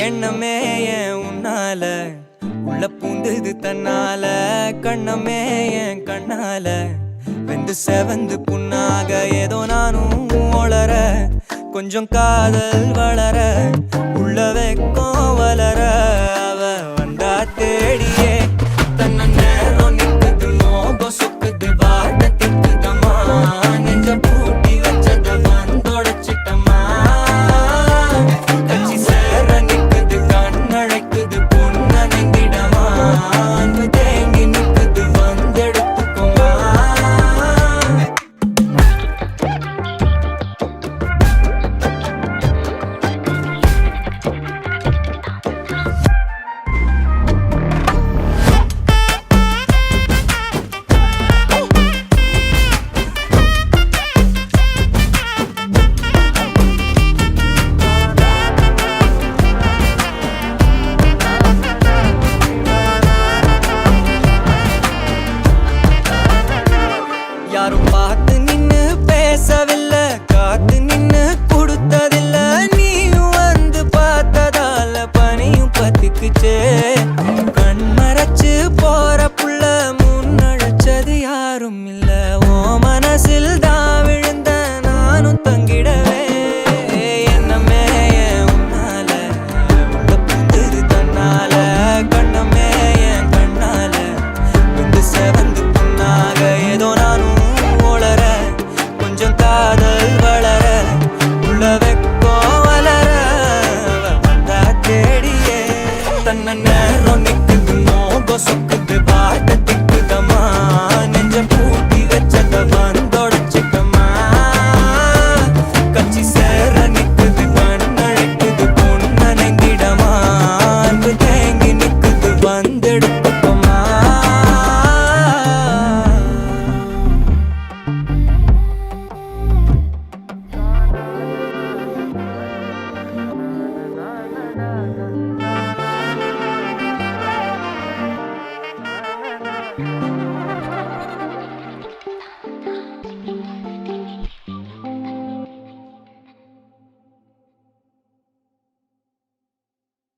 எண்ணமே ஏன் உன்னால உள்ள பூந்தது தன்னால கண்ணமே என் கண்ணால வெந்து செவந்து புண்ணாக ஏதோ நானும் ஒளர கொஞ்சம் காதல் வளர உள்ள வெக்கம் வளர அவ வந்தா தேடியே தன்ன நேரம் நிக்குது மோகம் சுக்குது வாட்ட திக்குதம்மா நெஞ்ச பூட்டி வச்சத வந்தொடச்சிட்டம்மா கட்சி சேர நிக்குது கண்ணழைக்குது பொண்ண நெங்கிடமா அன்பு தேங்கி நிக்குது வந்தெடுத்துக்குமா யாரும் பார்த்து நின்னு பேசவில்லை காத்து நின்னு கொடுத்ததில்ல நீயும் வந்து பார்த்ததால பனியும் பத்திக்குச்சே கண் மறைச்சு போற புள்ள முன்னழைச்சது யாரும் இல்ல ஓ மனசில் தான் விழுந்த நானும் தங்கிடவே என்னமே என் உன்னால உள்ள புந்தது தன்னால கண்ணமே என் கண்ணால வந்து செவந்து புண்ணாக ஏதோ நானும் ஒளர கொஞ்சம் காதல் வளர உள்ள வெக்கோ வளர வந்தா தேடியே தன்ன நேரம் நிக்குது மோகம் சொக்குது